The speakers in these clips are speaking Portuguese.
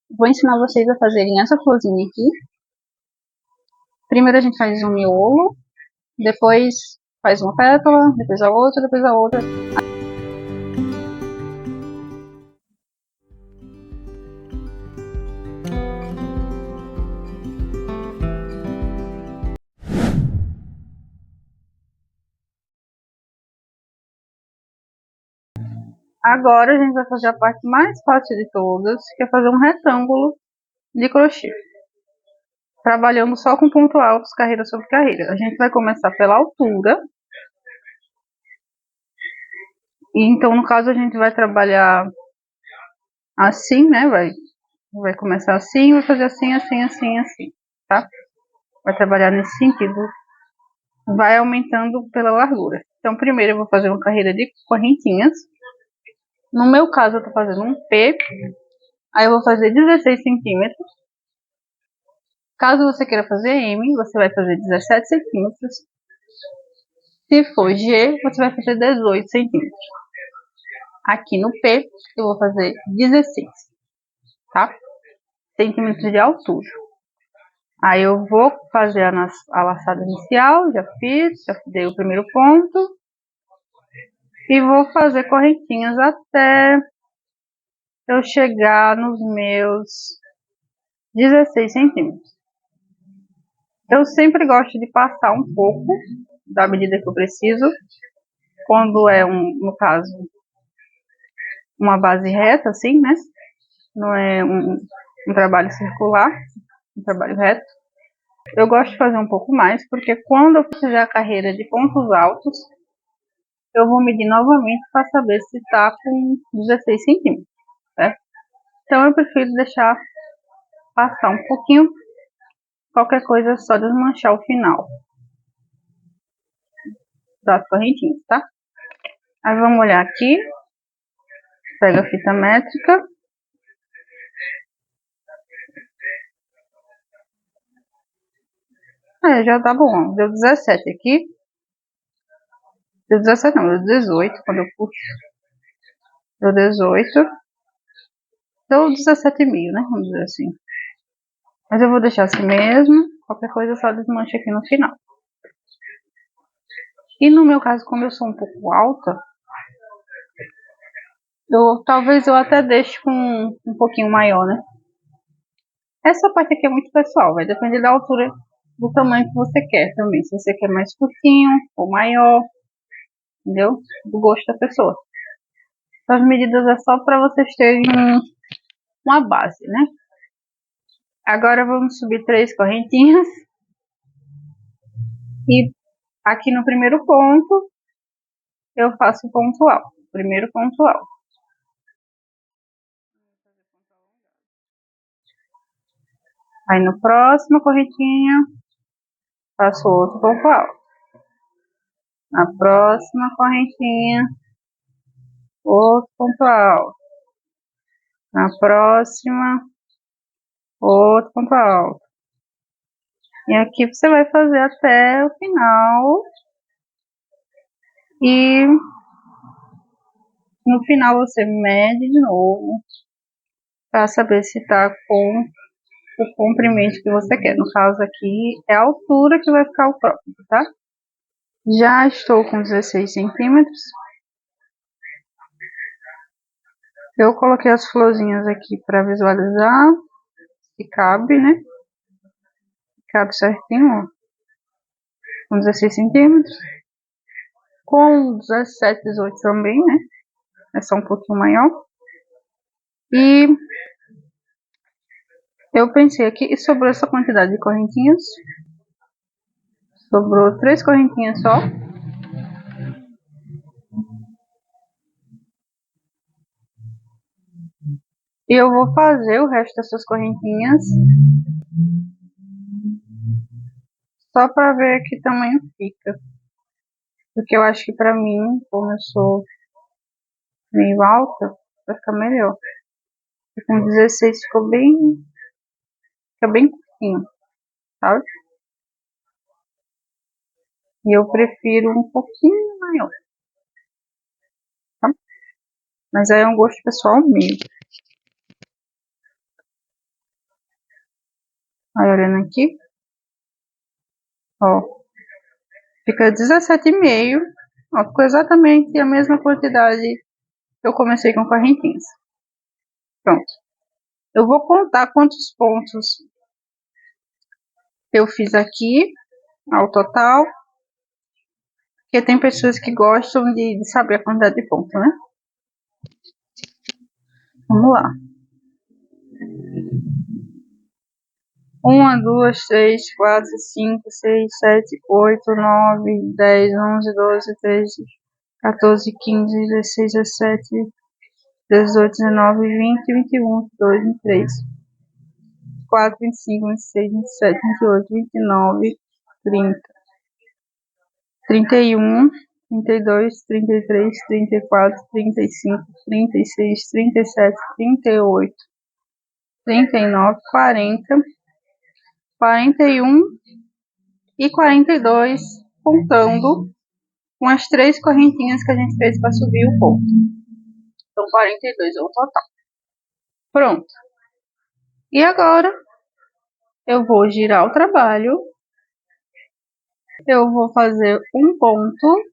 Vou ensinar vocês a fazerem essa florzinha aqui. Primeiro a gente faz um miolo, depois faz uma pétala, depois a outra, depois a outra. Agora a gente vai fazer a parte mais fácil de todas, que é fazer um retângulo de crochê. Trabalhando só com ponto alto, carreira sobre carreira. A gente vai começar pela altura. E então, no caso, a gente vai trabalhar assim, né? Vai começar assim, vai fazer assim, assim, assim, assim, tá? Vai trabalhar nesse sentido. Vai aumentando pela largura. Então, primeiro eu vou fazer uma carreira de correntinhas. No meu caso, eu tô fazendo um P. Aí eu vou fazer 16 centímetros. Caso você queira fazer M, você vai fazer 17 centímetros. Se for G, você vai fazer 18 centímetros. Aqui no P, eu vou fazer 16, tá? Centímetros de altura. Aí eu vou fazer a laçada inicial, já fiz, já dei o primeiro ponto. E vou fazer correntinhas até eu chegar nos meus 16 centímetros. Eu sempre gosto de passar um pouco da medida que eu preciso, quando é no caso, uma base reta, assim, né? Não é um trabalho circular, um trabalho reto. Eu gosto de fazer um pouco mais, porque quando eu fizer a carreira de pontos altos, eu vou medir novamente para saber se está com 16 centímetros, certo? Então eu prefiro deixar passar um pouquinho, qualquer coisa é só desmanchar o final das correntinhas, tá? Aí vamos olhar aqui, pega a fita métrica. Já tá bom, deu 17 aqui. Deu 17 não, deu 18 quando eu puxo. Deu 18. Deu 17,5, né? Vamos dizer assim. Mas eu vou deixar assim mesmo. Qualquer coisa só desmancha aqui no final. E no meu caso, como eu sou um pouco alta, talvez eu até deixe com um pouquinho maior, né? Essa parte aqui é muito pessoal, vai depender da altura, do tamanho que você quer também. Se você quer mais curtinho ou maior, entendeu? Do gosto da pessoa. Então, as medidas é só para vocês terem uma base, né? Agora vamos subir 3 correntinhas. E aqui no primeiro ponto, eu faço ponto alto. Primeiro ponto alto. Aí no próximo correntinha, faço outro ponto alto. Na próxima correntinha, outro ponto alto. Na próxima, outro ponto alto. E aqui você vai fazer até o final. E no final você mede de novo para saber se está com o comprimento que você quer. No caso aqui é a altura que vai ficar o próximo, tá? Já estou com 16 centímetros. Eu coloquei as florzinhas aqui para visualizar se cabe, né? Cabe certinho, ó. Com 16 centímetros. Com 17, 18 também, né? É só um pouquinho maior. E eu pensei aqui e sobrou essa quantidade de correntinhas. Sobrou 3 correntinhas só. E eu vou fazer o resto dessas correntinhas só para ver que tamanho fica. Porque eu acho que pra mim, como eu sou meio alta, vai ficar melhor. E com 16 fica bem curtinho, sabe? E eu prefiro um pouquinho maior, tá? Mas aí é um gosto pessoal meu. Aí olhando aqui, ó, fica 17,5. Ó, ficou exatamente a mesma quantidade que eu comecei com correntinhas. Pronto. Eu vou contar quantos pontos eu fiz aqui ao total, porque tem pessoas que gostam de saber a quantidade de pontos, né? Vamos lá. 1, 2, 3, 4, 5, 6, 7, 8, 9, 10, 11, 12, 13, 14, 15, 16, 17, 18, 19, 20, 21, 22, 23, 24, 25, 26, 27, 28, 29, 30, 31, 32, 33, 34, 35, 36, 37, 38, 39, 40, 41 e 42, contando com as 3 correntinhas que a gente fez para subir o ponto. Então, 42 é o total. Pronto. E agora, eu vou girar o trabalho. Eu vou fazer um ponto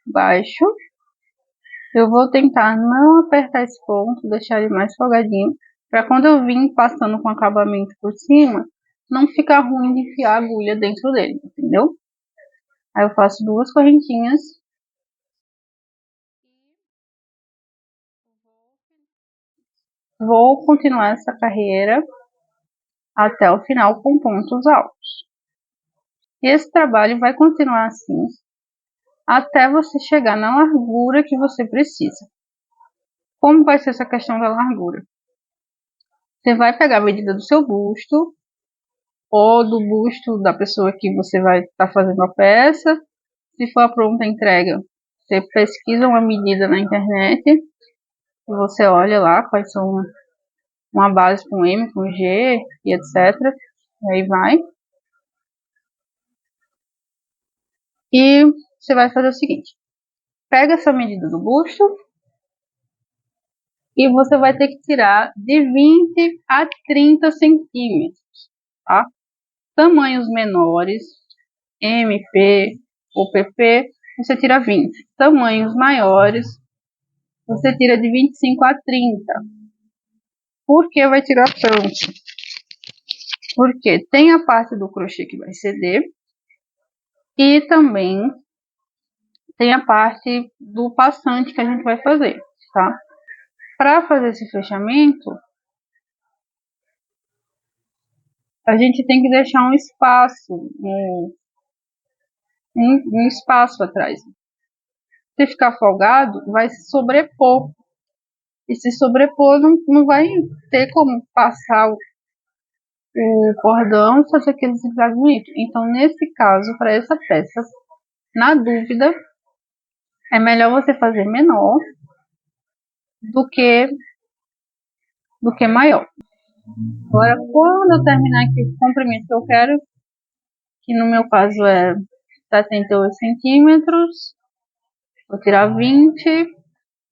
baixo. Eu vou tentar não apertar esse ponto, deixar ele mais folgadinho, para quando eu vim passando com acabamento por cima, não ficar ruim de enfiar a agulha dentro dele, entendeu? Aí eu faço 2 correntinhas. Vou continuar essa carreira até o final com pontos altos. E esse trabalho vai continuar assim até você chegar na largura que você precisa. Como vai ser essa questão da largura? Você vai pegar a medida do seu busto ou do busto da pessoa que você vai estar fazendo a peça. Se for a pronta entrega, você pesquisa uma medida na internet e você olha lá quais são uma base com M, com G e etc. E aí vai. E você vai fazer o seguinte: pega essa medida do busto e você vai ter que tirar de 20 a 30 centímetros, tá? Tamanhos menores, MP ou PP, você tira 20. Tamanhos maiores, você tira de 25 a 30. Por que vai tirar tanto? Porque tem a parte do crochê que vai ceder e também tem a parte do passante que a gente vai fazer, tá? Para fazer esse fechamento, a gente tem que deixar um espaço, um espaço atrás. Se ficar folgado, vai se sobrepor. E se sobrepor, não vai ter como passar o cordão e fazer aquele zigue-zague bonito. Então, nesse caso, para essa peça, na dúvida, é melhor você fazer menor do que maior. Agora, quando eu terminar aqui o comprimento que eu quero, que no meu caso é 78 centímetros, vou tirar 20,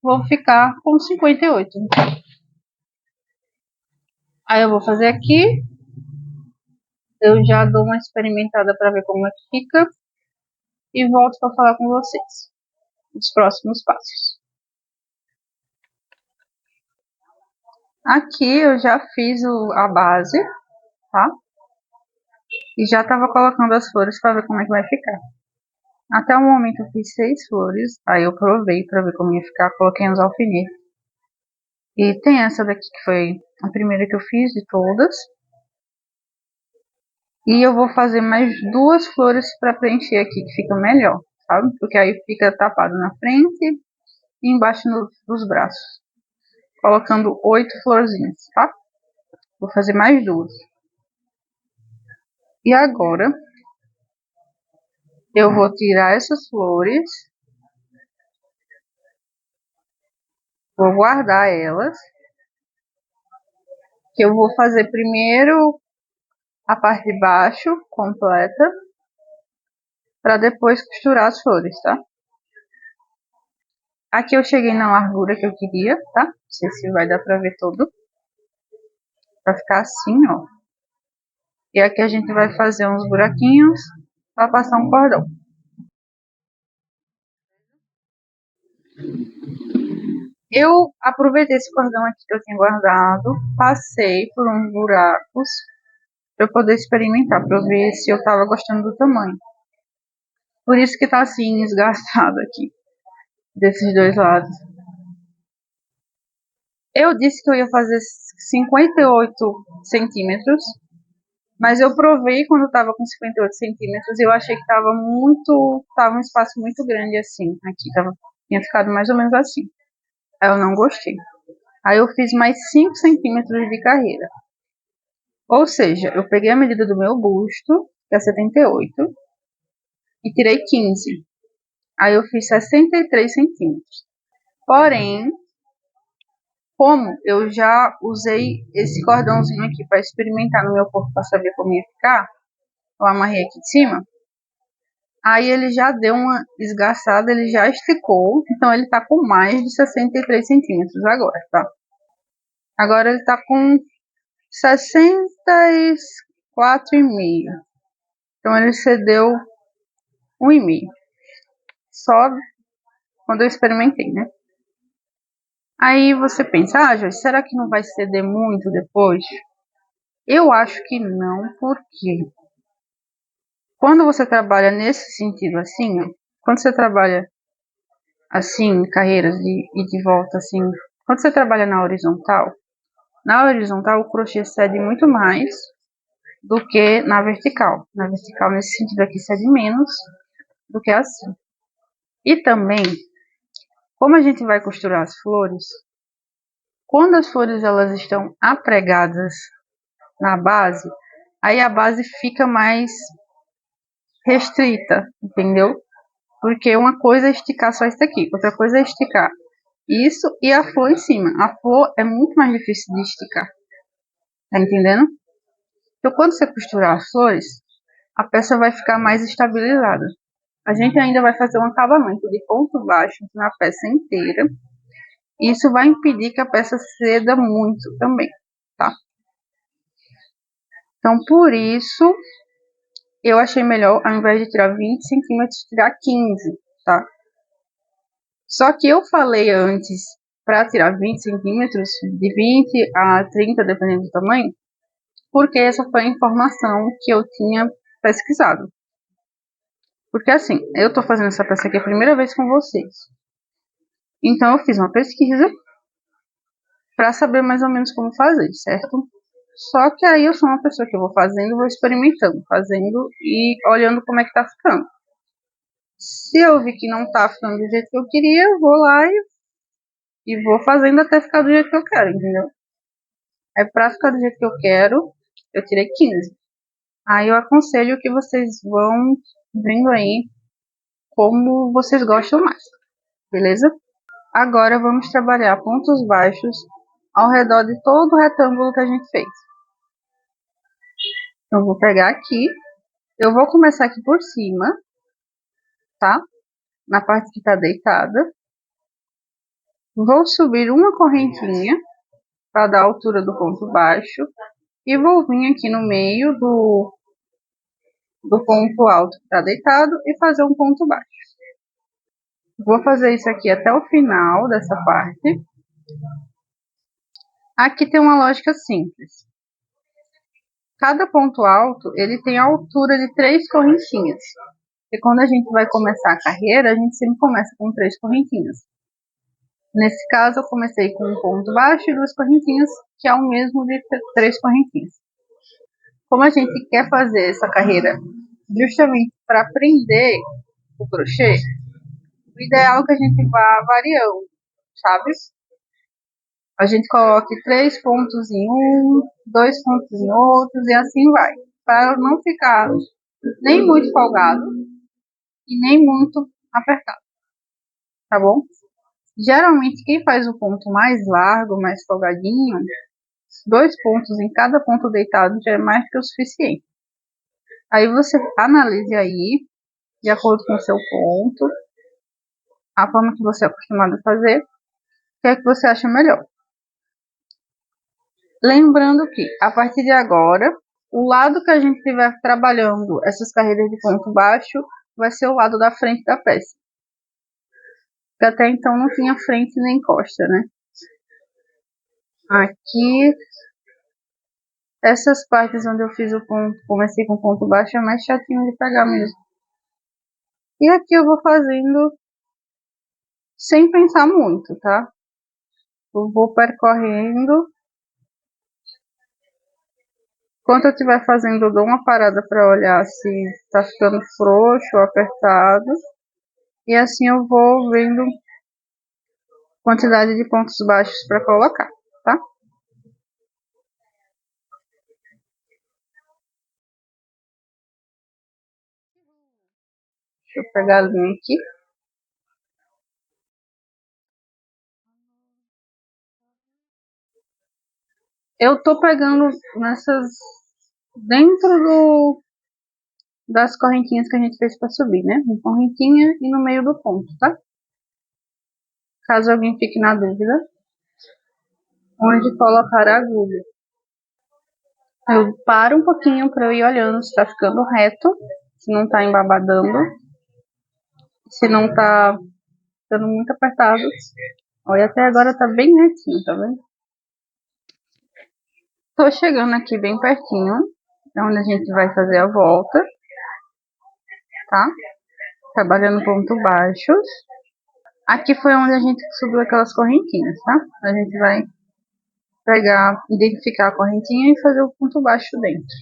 vou ficar com 58. Aí eu vou fazer aqui, eu já dou uma experimentada para ver como é que fica e volto para falar com vocês os próximos passos. Aqui eu já fiz a base, tá? E já estava colocando as flores para ver como é que vai ficar. Até o momento eu fiz 6 flores, aí eu provei para ver como ia ficar, coloquei uns alfinetes. E tem essa daqui que foi a primeira que eu fiz de todas. E eu vou fazer mais 2 flores para preencher aqui, que fica melhor, sabe? Porque aí fica tapado na frente e embaixo dos braços. Colocando 8 florzinhas, tá? Vou fazer mais 2. E agora, eu vou tirar essas flores. Vou guardar elas. Que eu vou fazer primeiro a parte de baixo completa. Para depois costurar as flores, tá? Aqui eu cheguei na largura que eu queria, tá? Não sei se vai dar pra ver todo. Vai ficar assim, ó. E aqui a gente vai fazer uns buraquinhos para passar um cordão. Eu aproveitei esse cordão aqui que eu tinha guardado, passei por uns buracos para eu poder experimentar, para eu ver se eu estava gostando do tamanho. Por isso que tá assim esgarçado aqui, desses dois lados. Eu disse que eu ia fazer 58 centímetros, mas eu provei quando estava com 58 centímetros e eu achei que estava um espaço muito grande assim, aqui, tinha ficado mais ou menos assim. Aí eu não gostei. Aí eu fiz mais 5 centímetros de carreira. Ou seja, eu peguei a medida do meu busto, que é 78, e tirei 15. Aí eu fiz 63 centímetros. Porém, como eu já usei esse cordãozinho aqui para experimentar no meu corpo para saber como ia ficar, eu amarrei aqui de cima. Aí ele já deu uma esgarçada, ele já esticou, então ele tá com mais de 63 centímetros agora, tá? Agora ele tá com 64,5. Então ele cedeu 1,5. Só quando eu experimentei, né? Aí você pensa, Joyce, será que não vai ceder muito depois? Eu acho que não, porque quando você trabalha nesse sentido assim, ó, quando você trabalha assim, carreiras e de volta assim, quando você trabalha na horizontal o crochê cede muito mais do que na vertical. Na vertical, nesse sentido aqui, cede menos do que assim. E também, como a gente vai costurar as flores, quando as flores elas estão apregadas na base, aí a base fica mais restrita, entendeu? Porque uma coisa é esticar só isso aqui, outra coisa é esticar isso e a flor em cima. A flor é muito mais difícil de esticar, tá entendendo? Então quando você costurar as flores, a peça vai ficar mais estabilizada. A gente ainda vai fazer um acabamento de ponto baixo na peça inteira. E isso vai impedir que a peça ceda muito também, tá? Então por isso eu achei melhor, ao invés de tirar 20 centímetros, tirar 15, tá? Só que eu falei antes para tirar 20 centímetros, de 20 a 30, dependendo do tamanho, porque essa foi a informação que eu tinha pesquisado. Porque assim, eu tô fazendo essa peça aqui a primeira vez com vocês. Então eu fiz uma pesquisa para saber mais ou menos como fazer, certo? Só que aí eu sou uma pessoa que eu vou fazendo, vou experimentando, fazendo e olhando como é que tá ficando. Se eu vi que não tá ficando do jeito que eu queria, eu vou lá e vou fazendo até ficar do jeito que eu quero, entendeu? Aí pra ficar do jeito que eu quero, eu tirei 15. Aí eu aconselho que vocês vão vendo aí como vocês gostam mais, beleza? Agora vamos trabalhar pontos baixos ao redor de todo o retângulo que a gente fez. Então, eu vou pegar aqui, eu vou começar aqui por cima, tá? Na parte que tá deitada. Vou subir uma correntinha para dar a altura do ponto baixo e vou vir aqui no meio do ponto alto que tá deitado e fazer um ponto baixo. Vou fazer isso aqui até o final dessa parte. Aqui tem uma lógica simples. Cada ponto alto, ele tem a altura de 3 correntinhas. E quando a gente vai começar a carreira, a gente sempre começa com 3 correntinhas. Nesse caso, eu comecei com um ponto baixo e 2 correntinhas, que é o mesmo de 3 correntinhas. Como a gente quer fazer essa carreira justamente para prender o crochê, o ideal é que a gente vá variando, sabe? A gente coloque 3 pontos em um, 2 pontos em outros e assim vai. Para não ficar nem muito folgado e nem muito apertado, tá bom? Geralmente quem faz o ponto mais largo, mais folgadinho, 2 pontos em cada ponto deitado já é mais que o suficiente. Aí você analise aí, de acordo com o seu ponto, a forma que você é acostumado a fazer, o que é que você acha melhor. Lembrando que, a partir de agora, o lado que a gente estiver trabalhando essas carreiras de ponto baixo vai ser o lado da frente da peça. Porque até então não tinha frente nem costa, né? Aqui, essas partes onde eu fiz o ponto, comecei com ponto baixo, é mais chatinho de pegar mesmo. E aqui eu vou fazendo sem pensar muito, tá? Eu vou percorrendo. Enquanto eu estiver fazendo, eu dou uma parada para olhar se tá ficando frouxo ou apertado. E assim eu vou vendo quantidade de pontos baixos para colocar, tá? Deixa eu pegar a linha aqui. Eu tô pegando nessas dentro das correntinhas que a gente fez para subir, né? Uma correntinha e no meio do ponto, tá? Caso alguém fique na dúvida, onde colocar a agulha. Eu paro um pouquinho para eu ir olhando se tá ficando reto, se não tá embabadando, se não tá ficando muito apertado. Olha, até agora tá bem retinho, tá vendo? Tô chegando aqui bem pertinho, é onde a gente vai fazer a volta, tá? Trabalhando ponto baixos. Aqui foi onde a gente subiu aquelas correntinhas, tá? A gente vai pegar, identificar a correntinha e fazer o ponto baixo dentro.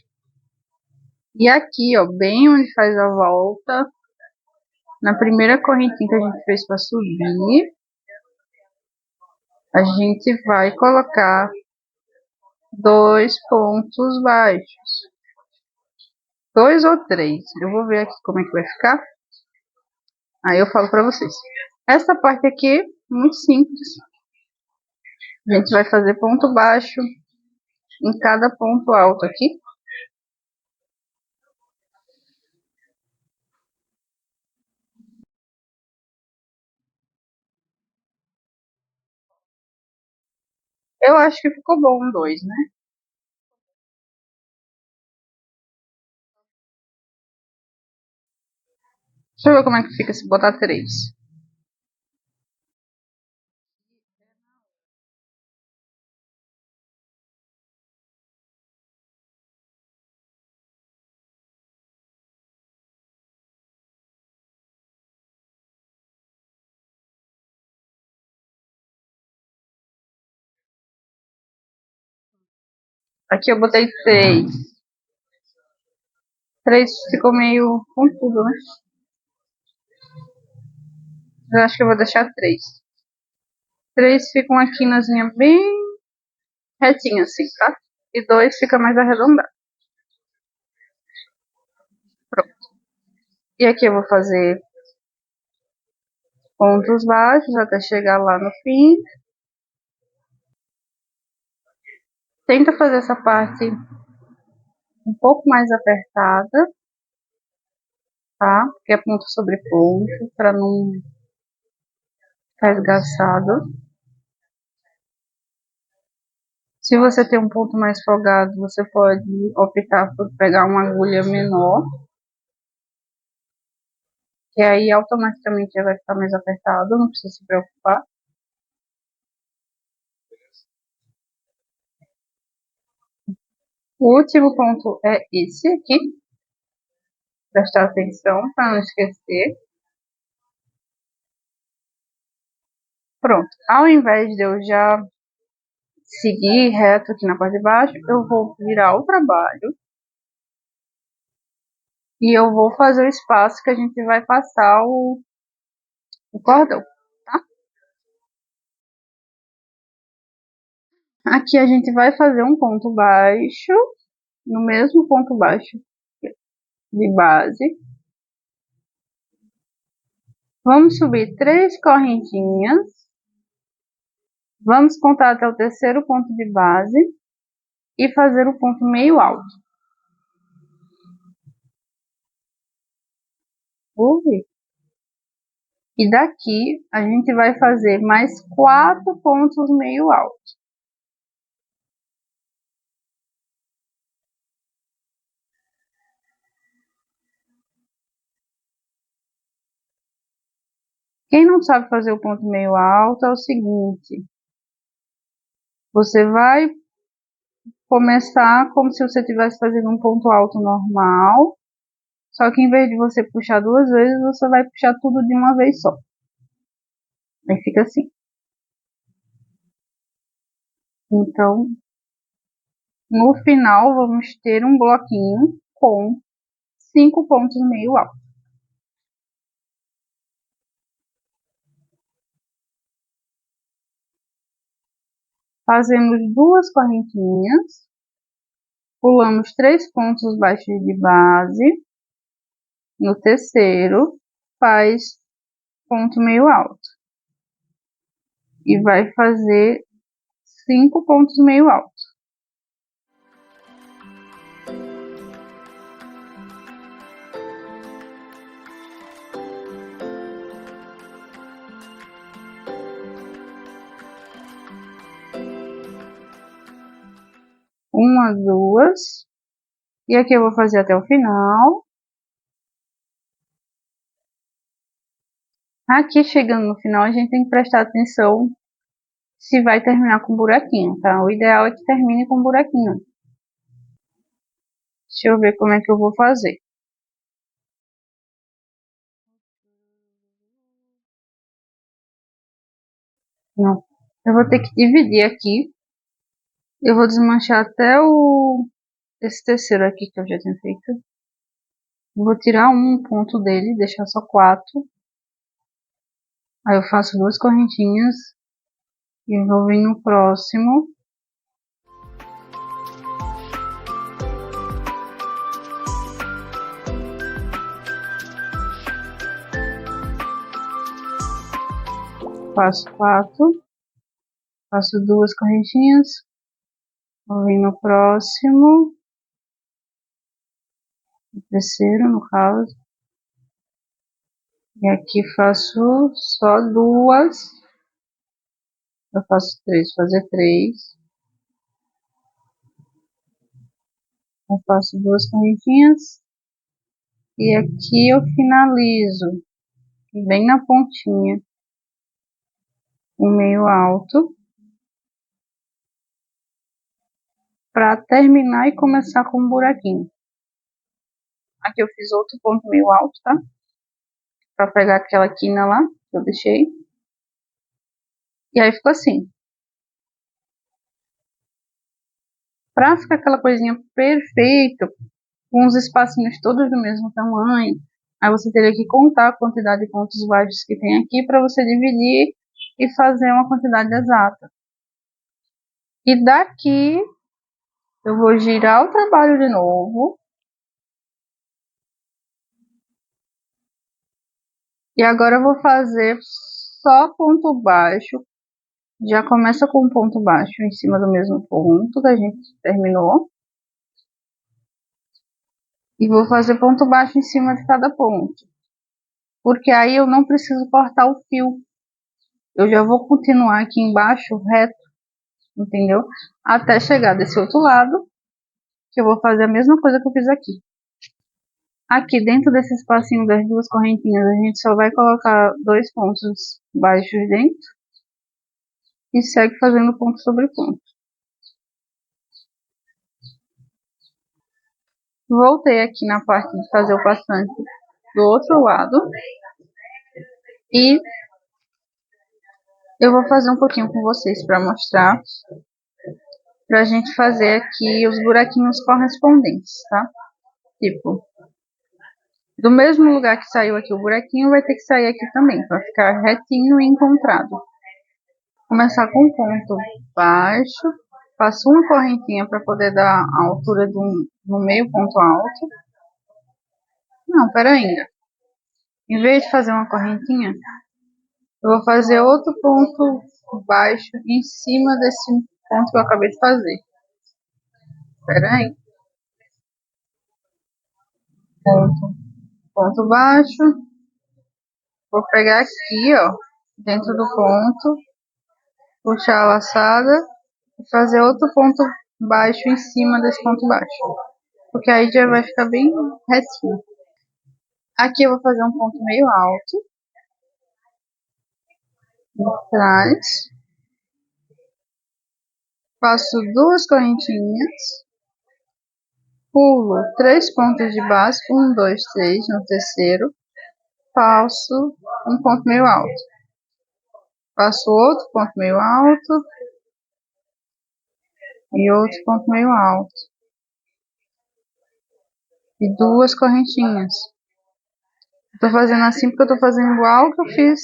E aqui, ó, bem onde faz a volta, na primeira correntinha que a gente fez para subir, a gente vai colocar 2 pontos baixos. 2 ou 3. Eu vou ver aqui como é que vai ficar. Aí eu falo para vocês. Essa parte aqui, muito simples. A gente vai fazer ponto baixo em cada ponto alto aqui. Eu acho que ficou bom um 2, né? Deixa eu ver como é que fica se botar 3. Aqui eu botei 3. 3 ficou meio confuso, né? Eu acho que eu vou deixar 3. 3 fica uma quinazinha bem retinha assim, tá? E 2 fica mais arredondado. Pronto. E aqui eu vou fazer pontos baixos até chegar lá no fim. Tenta fazer essa parte um pouco mais apertada, tá? Porque é ponto sobre ponto, para não ficar esgarçado. Se você tem um ponto mais folgado, você pode optar por pegar uma agulha menor, que aí automaticamente já vai ficar mais apertado, não precisa se preocupar. O último ponto é esse aqui. Prestar atenção para não esquecer. Pronto. Ao invés de eu já seguir reto aqui na parte de baixo, eu vou virar o trabalho e eu vou fazer o espaço que a gente vai passar o cordão, tá? Aqui a gente vai fazer um ponto baixo, no mesmo ponto baixo de base. Vamos subir 3 correntinhas. Vamos contar até o terceiro ponto de base e fazer o ponto meio alto. E daqui a gente vai fazer mais 4 pontos meio altos. Quem não sabe fazer o ponto meio alto é o seguinte: você vai começar como se você estivesse fazendo um ponto alto normal, só que em vez de você puxar 2 vezes, você vai puxar tudo de uma vez só. Aí fica assim. Então, no final, vamos ter um bloquinho com 5 pontos meio alto. Fazemos 2 correntinhas, pulamos 3 pontos baixos de base. No terceiro, faz ponto meio alto. E vai fazer 5 pontos meio alto. Uma, 2. E aqui eu vou fazer até o final. Aqui chegando no final, a gente tem que prestar atenção se vai terminar com buraquinho, tá? O ideal é que termine com buraquinho. Deixa eu ver como é que eu vou fazer. Não. Eu vou ter que dividir aqui. Eu vou desmanchar até esse terceiro aqui que eu já tinha feito. Vou tirar um ponto dele, deixar só 4. Aí eu faço 2 correntinhas e vou vir no próximo. Faço 4. Faço 2 correntinhas. Vou vir no próximo. O terceiro, no caso. E aqui faço só 2. Eu faço 3, fazer 3. Eu faço 2 correntinhas. E aqui eu finalizo bem na pontinha, o meio alto, para terminar e começar com um buraquinho. Aqui eu fiz outro ponto meio alto, tá? Para pegar aquela quina lá que eu deixei. E aí ficou assim. Pra ficar aquela coisinha perfeita, com os espacinhos todos do mesmo tamanho, aí você teria que contar a quantidade de pontos baixos que tem aqui para você dividir e fazer uma quantidade exata. E daqui eu vou girar o trabalho de novo. E agora eu vou fazer só ponto baixo. Já começa com um ponto baixo em cima do mesmo ponto que a gente terminou. E vou fazer ponto baixo em cima de cada ponto. Porque aí eu não preciso cortar o fio. Eu já vou continuar aqui embaixo reto, entendeu? Até chegar desse outro lado, que eu vou fazer a mesma coisa que eu fiz aqui. Aqui dentro desse espacinho das 2 correntinhas, a gente só vai colocar 2 pontos baixos dentro. E segue fazendo ponto sobre ponto. Voltei aqui na parte de fazer o passante do outro lado. E eu vou fazer um pouquinho com vocês para mostrar. Pra gente fazer aqui os buraquinhos correspondentes, tá? Tipo, do mesmo lugar que saiu aqui o buraquinho, vai ter que sair aqui também, para ficar retinho e encontrado. Começar com um ponto baixo, faço uma correntinha para poder dar a altura do meio ponto alto. Não, pera ainda. Em vez de fazer uma correntinha, eu vou fazer outro ponto baixo em cima desse ponto que eu acabei de fazer. Pera aí. Ponto baixo. Vou pegar aqui, ó, dentro do ponto, puxar a laçada e fazer outro ponto baixo em cima desse ponto baixo. Porque aí já vai ficar bem retinho. Aqui eu vou fazer um ponto meio alto. trás, faço 2 correntinhas, pulo 3 pontos de base, 1, 2, 3 no terceiro, faço um ponto meio alto, faço outro ponto meio alto e outro ponto meio alto e 2 correntinhas. Tô fazendo assim porque eu tô fazendo igual que eu fiz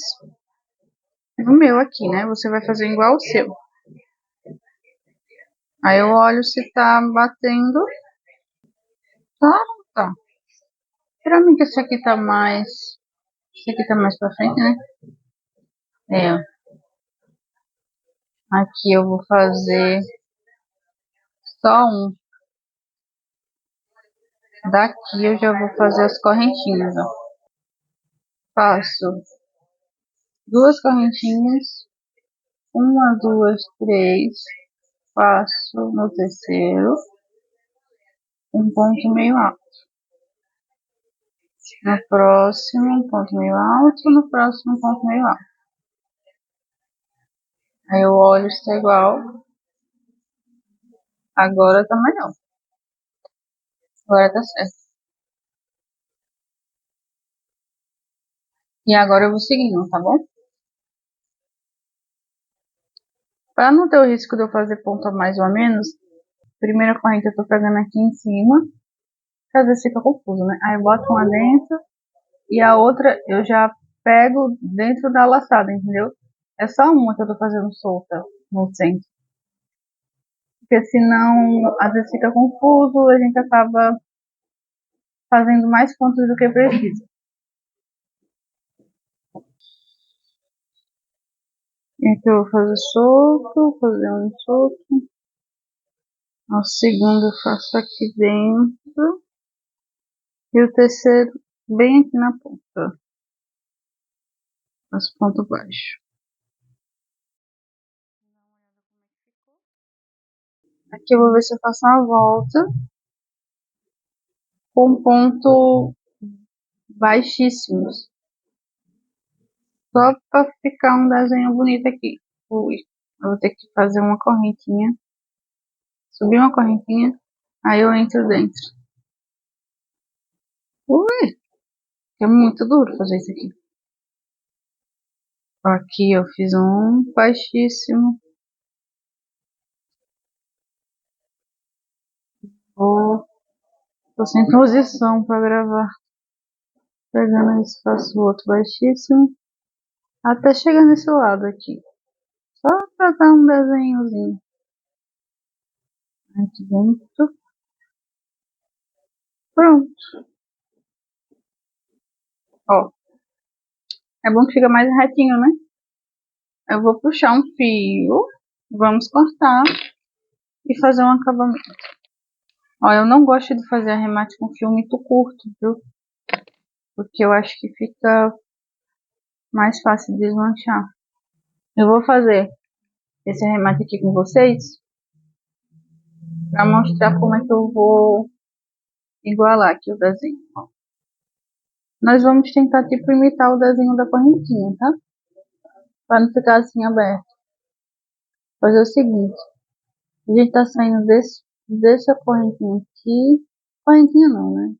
no meu aqui, né? Você vai fazer igual o seu. Aí eu olho se tá batendo. Tá, tá. Pra mim que esse aqui tá mais... Esse aqui tá mais pra frente, né? É. Aqui eu vou fazer só um. Daqui eu já vou fazer as correntinhas, ó. Faço 2 correntinhas. 1, 2, 3. Faço no terceiro um ponto meio alto. No próximo, um ponto meio alto. No próximo, um ponto meio alto. Aí eu olho se tá igual. Agora tá melhor. Agora tá certo. E agora eu vou seguindo, tá bom? Para não ter o risco de eu fazer ponto a mais ou a menos, primeira corrente eu tô pegando aqui em cima, que às vezes fica confuso, né? Aí eu boto uma dentro e a outra eu já pego dentro da laçada, entendeu? É só uma que eu tô fazendo solta no centro. Porque senão, às vezes fica confuso, a gente acaba fazendo mais pontos do que precisa. Então eu vou fazer solto, fazer um solto. O segundo eu faço aqui dentro. E o terceiro bem aqui na ponta. Faço ponto baixo. Aqui eu vou ver se eu faço uma volta com ponto baixíssimos. Só para ficar um desenho bonito aqui. Ui, eu vou ter que fazer uma correntinha. Subir uma correntinha. Aí eu entro dentro. Ui, é muito duro fazer isso aqui. Aqui eu fiz um baixíssimo. Tô sem posição para gravar. Pegando esse, faço outro baixíssimo. Até chegar nesse lado aqui. Só pra dar um desenhozinho. Aqui dentro. Pronto. Ó. É bom que fica mais retinho, né? Eu vou puxar um fio. Vamos cortar. E fazer um acabamento. Ó, eu não gosto de fazer arremate com fio muito curto, viu? Porque eu acho que fica mais fácil de desmanchar. Eu vou fazer esse arremate aqui com vocês. Pra mostrar como é que eu vou igualar aqui o desenho. Ó. Nós vamos tentar tipo imitar o desenho da correntinha, tá? Para não ficar assim aberto. Fazer o seguinte. A gente tá saindo dessa correntinha aqui. Correntinha não, né?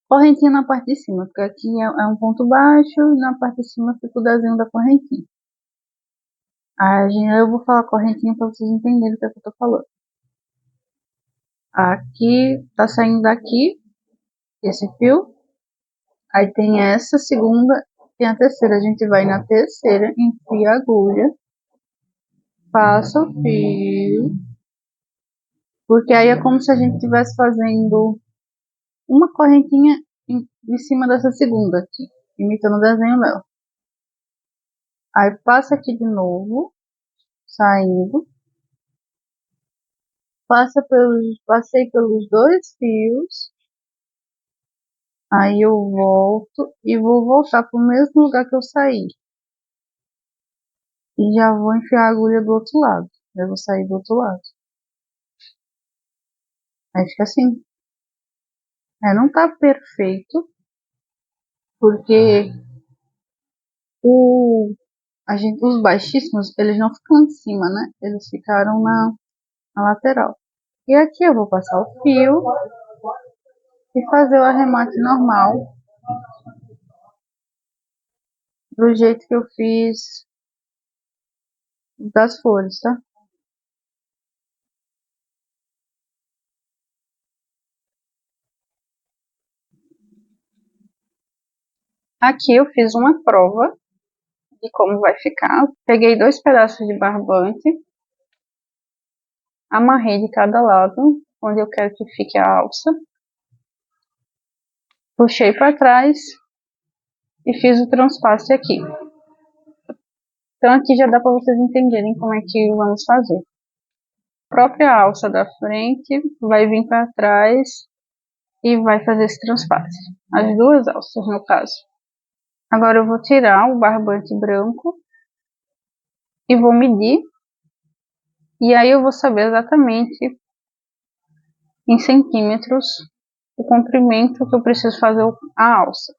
Correntinha na parte de cima, porque aqui é um ponto baixo e na parte de cima fica o desenho da correntinha. Eu vou falar correntinha para vocês entenderem o que, é que eu tô falando. Aqui, tá saindo daqui, esse fio. Aí tem essa segunda, tem a terceira. A gente vai na terceira, enfia a agulha, passa o fio. Porque aí é como se a gente estivesse fazendo uma correntinha em cima dessa segunda aqui, imitando o desenho dela. Aí passa aqui de novo, saindo, passei pelos 2 fios, aí eu volto e vou voltar pro mesmo lugar que eu saí. E já vou enfiar a agulha do outro lado, já vou sair do outro lado. Aí fica assim. Não tá perfeito, porque o os baixíssimos, eles não ficam em cima, né? Eles ficaram na lateral. E aqui eu vou passar o fio e fazer o arremate normal, do jeito que eu fiz das flores, tá? Aqui eu fiz uma prova de como vai ficar. Peguei 2 pedaços de barbante, amarrei de cada lado, onde eu quero que fique a alça. Puxei para trás e fiz o transpasse aqui. Então aqui já dá para vocês entenderem como é que vamos fazer. A própria alça da frente vai vir para trás e vai fazer esse transpasse. As duas alças, no caso. Agora eu vou tirar o barbante branco e vou medir. E aí eu vou saber exatamente em centímetros o comprimento que eu preciso fazer a alça.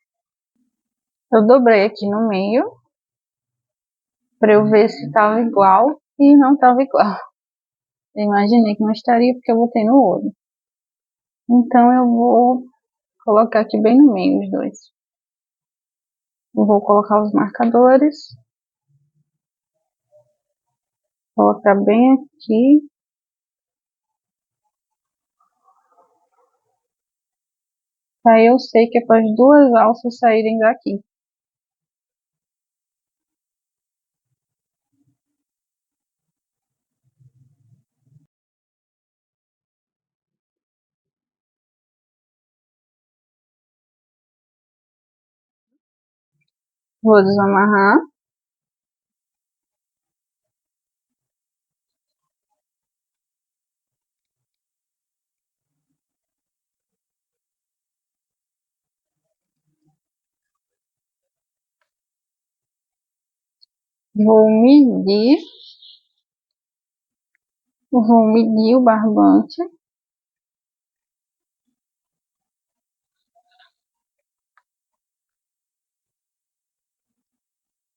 Eu dobrei aqui no meio para eu ver se estava igual e não estava igual. Eu imaginei que não estaria porque eu botei no olho. Então eu vou colocar aqui bem no meio os dois. Eu vou colocar os marcadores. Colocar bem aqui. Aí eu sei que é para as duas alças saírem daqui. Vou desamarrar. Vou medir o barbante.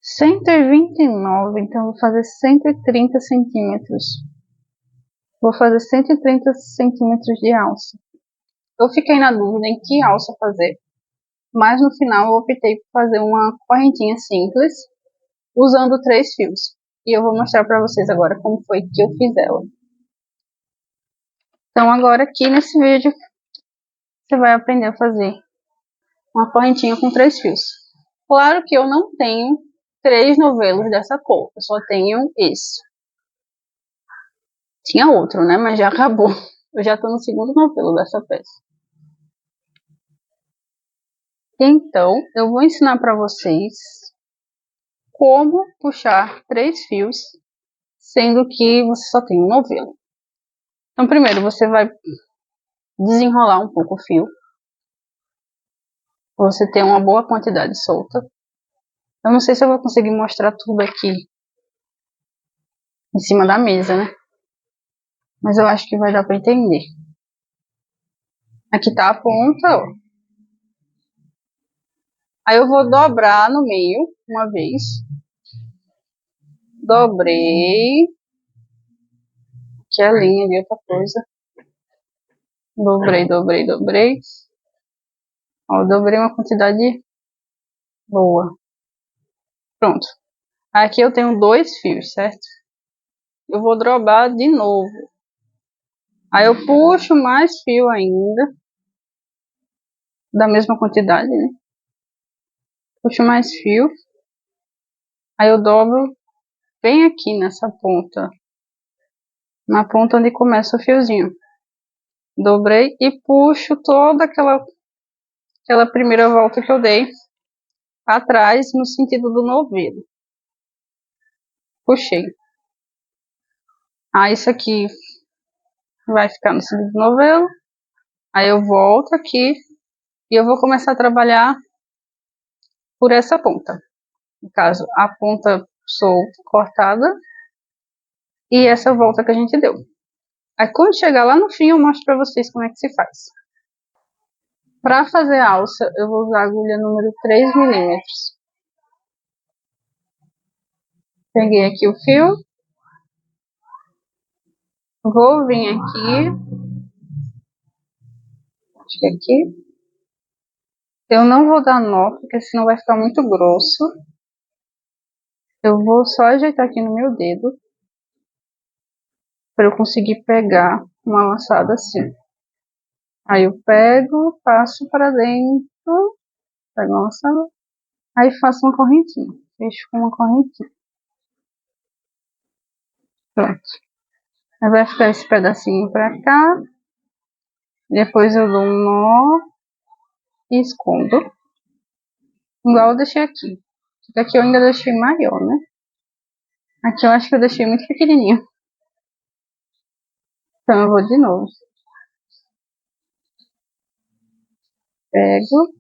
Cento e 129, então vou fazer 130 centímetros. Vou fazer 130 centímetros de alça. Eu fiquei na dúvida em que alça fazer, mas no final eu optei por fazer uma correntinha simples, usando 3 fios. E eu vou mostrar para vocês agora como foi que eu fiz ela. Então agora aqui nesse vídeo, você vai aprender a fazer uma correntinha com 3 fios. Claro que eu não tenho 3 novelos dessa cor, eu só tenho esse. Tinha outro, né? Mas já acabou. Eu já tô no segundo novelo dessa peça. Então, eu vou ensinar para vocês como puxar 3 fios, sendo que você só tem um novelo. Então, primeiro você vai desenrolar um pouco o fio. Você tem uma boa quantidade solta. Eu não sei se eu vou conseguir mostrar tudo aqui em cima da mesa, né? Mas eu acho que vai dar para entender. Aqui tá a ponta, ó. Aí eu vou dobrar no meio, uma vez. Dobrei. Aqui é a linha de outra coisa. Dobrei, dobrei, dobrei. Ó, dobrei uma quantidade boa. Pronto. Aqui eu tenho 2 fios, certo? Eu vou dobrar de novo. Aí eu puxo mais fio ainda. Da mesma quantidade, né? Puxo mais fio. Aí eu dobro bem aqui nessa ponta. Na ponta onde começa o fiozinho. Dobrei e puxo toda aquela primeira volta que eu dei atrás no sentido do novelo. Puxei. Isso aqui vai ficar no sentido do novelo. Aí eu volto aqui e eu vou começar a trabalhar por essa ponta. No caso, a ponta solta, cortada, e essa volta que a gente deu. Aí quando chegar lá no fim eu mostro pra vocês como é que se faz. Para fazer a alça, eu vou usar a agulha número 3 milímetros. Peguei aqui o fio. Vou vir aqui. Acho que aqui. Eu não vou dar nó, porque senão vai ficar muito grosso. Eu vou só ajeitar aqui no meu dedo. Para eu conseguir pegar uma laçada assim. Aí eu pego, passo para dentro. Pego uma laçada. Aí faço uma correntinha. Fecho com uma correntinha. Pronto. Aí vai ficar esse pedacinho pra cá. Depois eu dou um nó e escondo. Igual eu deixei aqui. Aqui eu ainda deixei maior, né? Aqui eu acho que eu deixei muito pequenininho. Então eu vou de novo. Pego.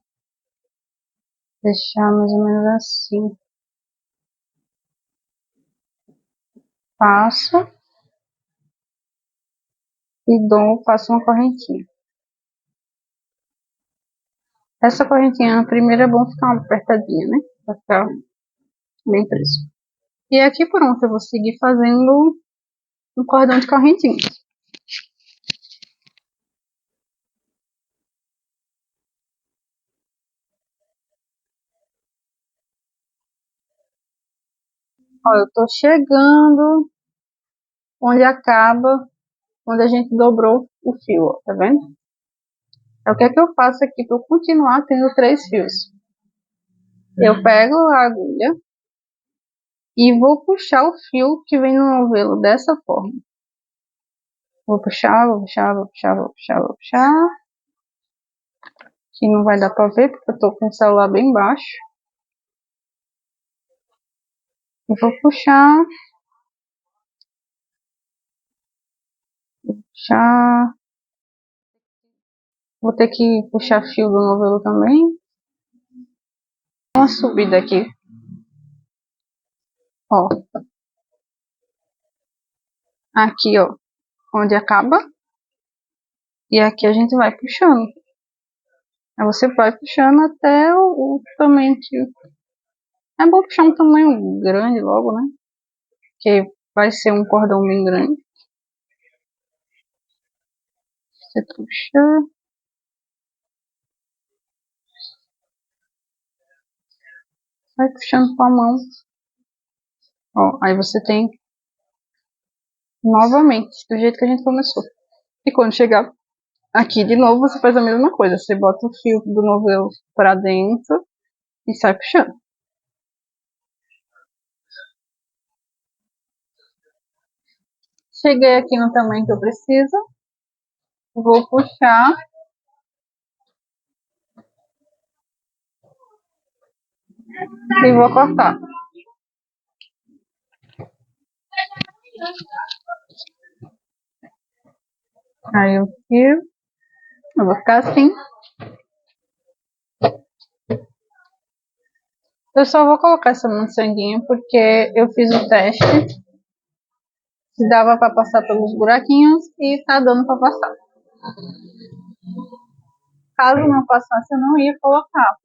Deixar mais ou menos assim. Passo. E faço uma correntinha. Essa correntinha, a primeira é bom ficar uma apertadinha, né? Pra ficar bem preso. E aqui pronto, eu vou seguir fazendo um cordão de correntinha. Ó, eu tô chegando onde acaba, onde a gente dobrou o fio, ó, tá vendo? Então, o que é que eu faço aqui para eu continuar tendo 3 fios? Eu pego a agulha e vou puxar o fio que vem no novelo dessa forma. Vou puxar, vou puxar, vou puxar, vou puxar, vou puxar. Aqui não vai dar pra ver porque eu tô com o celular bem baixo. E vou puxar. Puxar. Vou ter que puxar fio do novelo também. Uma subida aqui. Ó. Aqui, ó. Onde acaba. E aqui a gente vai puxando. Aí você vai puxando até o tamanho que... É bom puxar um tamanho grande logo, né? Que vai ser um cordão bem grande. Você puxa. Vai puxando com a mão. Ó, aí você tem novamente, do jeito que a gente começou. E quando chegar aqui de novo, você faz a mesma coisa. Você bota o fio do novelo pra dentro e sai puxando. Cheguei aqui no tamanho que eu preciso. Vou puxar. E vou cortar. Aí eu tiro. Eu vou ficar assim. Eu só vou colocar essa mançanguinha porque eu fiz o teste. Se dava pra passar pelos buraquinhos e tá dando pra passar. Caso não passasse, eu não ia colocar.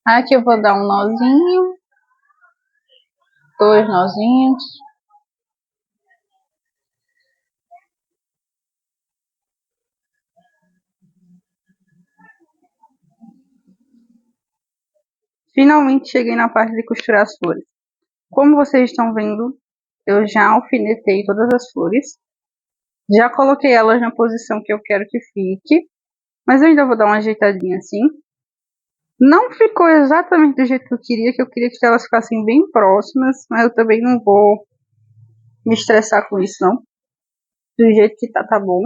Aqui eu vou dar um nozinho. 2 nozinhos. Finalmente cheguei na parte de costurar as flores. Como vocês estão vendo, eu já alfinetei todas as flores. Já coloquei elas na posição que eu quero que fique. Mas eu ainda vou dar uma ajeitadinha assim. Não ficou exatamente do jeito que eu queria que elas ficassem bem próximas. Mas eu também não vou me estressar com isso não. Do jeito que tá bom.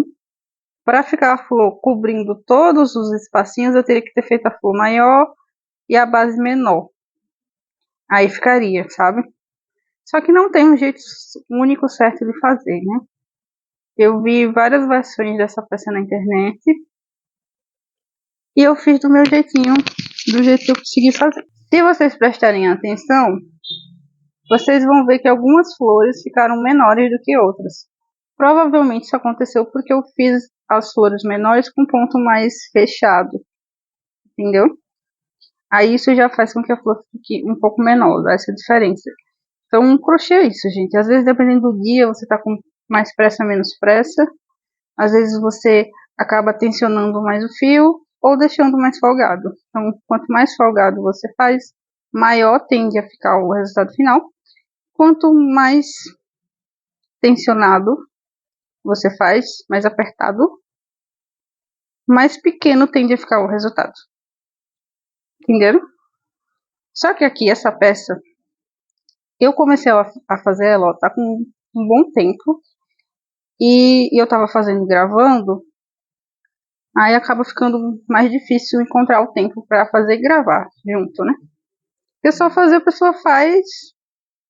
Para ficar a flor cobrindo todos os espacinhos, eu teria que ter feito a flor maior e a base menor. Aí ficaria, sabe? Só que não tem um jeito único certo de fazer, né? Eu vi várias versões dessa peça na internet. E eu fiz do meu jeitinho, do jeito que eu consegui fazer. Se vocês prestarem atenção, vocês vão ver que algumas flores ficaram menores do que outras. Provavelmente isso aconteceu porque eu fiz as flores menores com ponto mais fechado, entendeu? Aí isso já faz com que a flor fique um pouco menor, essa diferença. Então, crochê é isso, gente. Às vezes, dependendo do dia, você tá com mais pressa, menos pressa. Às vezes, você acaba tensionando mais o fio ou deixando mais folgado. Então, quanto mais folgado você faz, maior tende a ficar o resultado final. Quanto mais tensionado você faz, mais apertado, mais pequeno tende a ficar o resultado. Entenderam? Só que aqui, essa peça, eu comecei a fazer ela, ó, tá com um bom tempo. E eu tava fazendo gravando, aí acaba ficando mais difícil encontrar o tempo para fazer e gravar junto, né? Porque só fazer a pessoa faz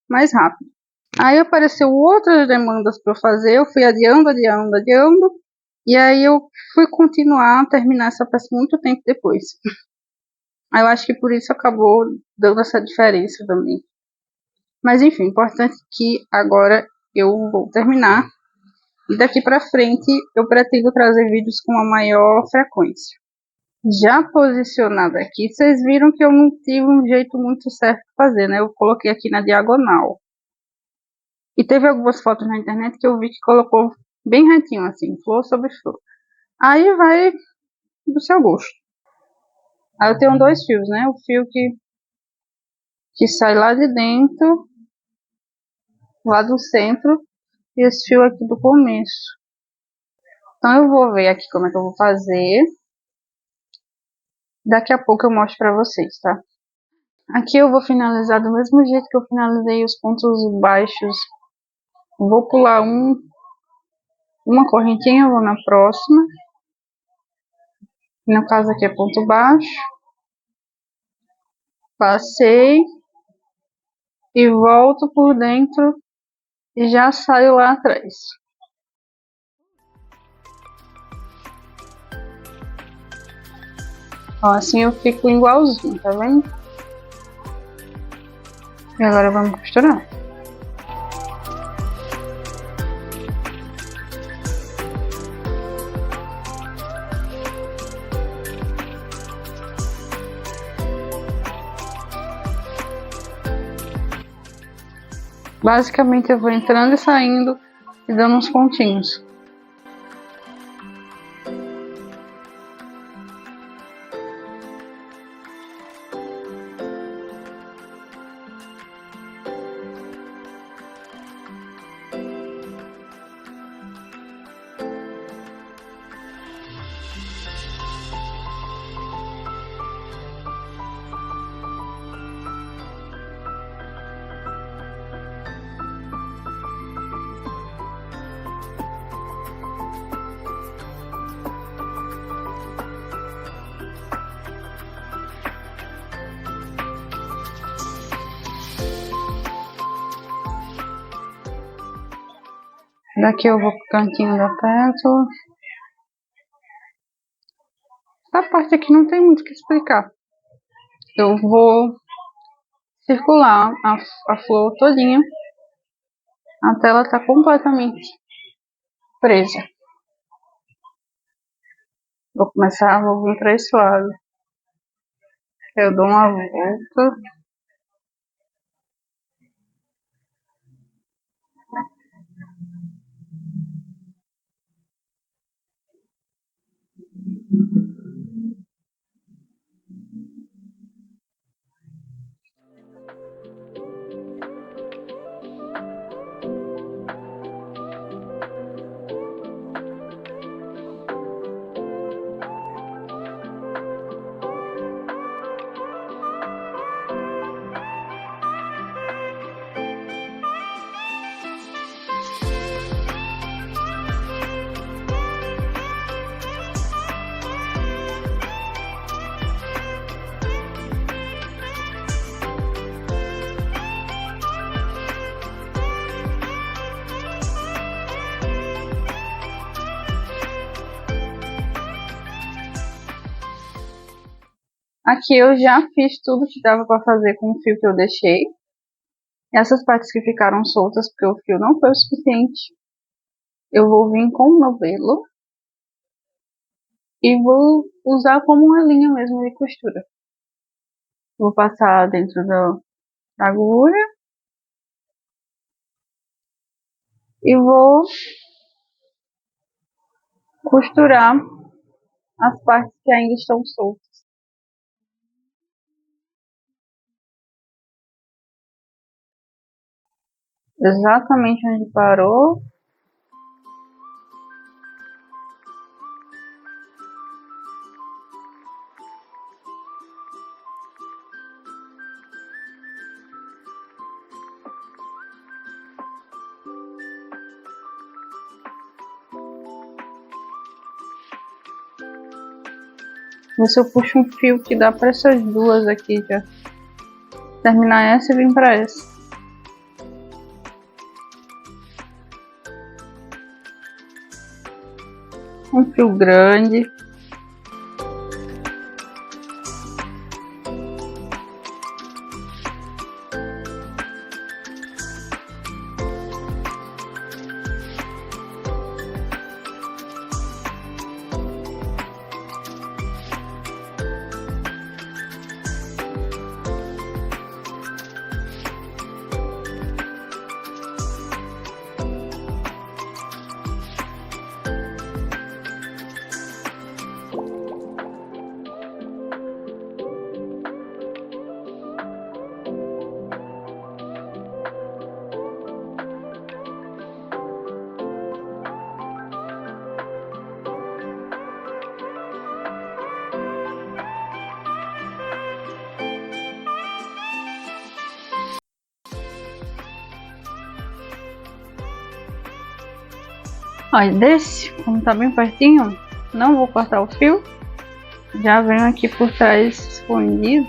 mais rápido. Aí apareceu outras demandas para eu fazer, eu fui adiando, e aí eu fui continuar a terminar essa peça muito tempo depois. Aí eu acho que por isso acabou dando essa diferença também. Mas enfim, o importante é que agora eu vou terminar. E daqui para frente eu pretendo trazer vídeos com uma maior frequência. Já posicionado aqui, vocês viram que eu não tive um jeito muito certo de fazer, né? Eu coloquei aqui na diagonal. E teve algumas fotos na internet que eu vi que colocou bem retinho assim, flor sobre flor. Aí vai do seu gosto. Aí eu tenho dois fios, né? O fio que sai lá de dentro, lá do centro, e esse fio aqui do começo. Então eu vou ver aqui como é que eu vou fazer. Daqui a pouco eu mostro pra vocês, tá? Aqui eu vou finalizar do mesmo jeito que eu finalizei os pontos baixos. Vou pular uma correntinha, vou na próxima. No caso aqui é ponto baixo. Passei. E volto por dentro e já saio lá atrás. Ó, assim eu fico igualzinho, tá vendo? E agora vamos costurar. Basicamente eu vou entrando e saindo e dando uns pontinhos. Daqui eu vou pro cantinho da pétala. Essa parte aqui não tem muito o que explicar. Eu vou circular a flor todinha até ela estar completamente presa. Vou vir para esse lado. Eu dou uma volta. Aqui eu já fiz tudo que dava para fazer com o fio que eu deixei. Essas partes que ficaram soltas porque o fio não foi o suficiente, eu vou vir com o novelo e vou usar como uma linha mesmo de costura. Vou passar dentro da agulha E vou costurar as partes que ainda estão soltas. Exatamente onde parou. Ver se eu puxo um fio que dá para essas duas aqui já. Terminar essa e vir para essa. Um fio grande. Aí desse, como tá bem pertinho, não vou cortar o fio. Já venho aqui por trás escondido.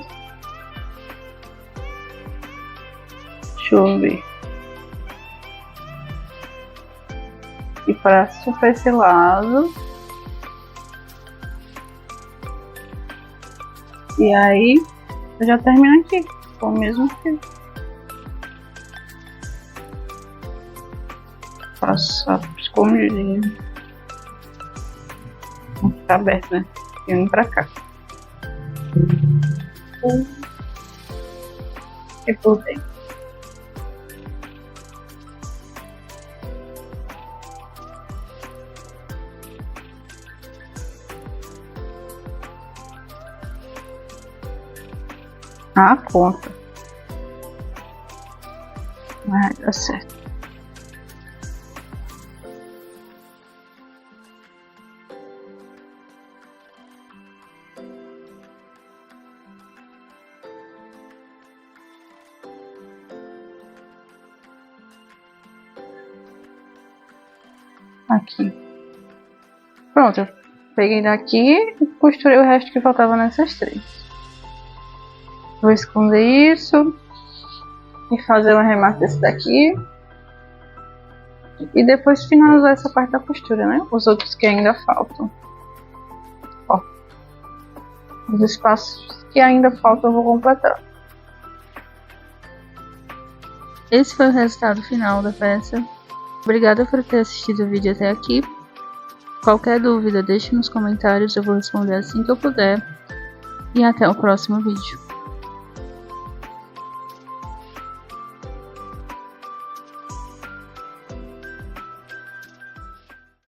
Deixa eu ver. E para super esse lado. E aí, eu já termino aqui com o mesmo fio. Passar escondidinho. Tá aberto, né? E indo pra cá. E por dentro. Ah, conta. Vai dar certo. Aqui. Pronto, eu peguei daqui e costurei o resto que faltava nessas três. Vou esconder isso e fazer um remate desse daqui. E depois finalizar essa parte da costura, né? Os outros que ainda faltam. Ó. Os espaços que ainda faltam eu vou completar. Esse foi o resultado final da peça. Obrigada por ter assistido o vídeo até aqui. Qualquer dúvida, deixe nos comentários, eu vou responder assim que eu puder. E até o próximo vídeo.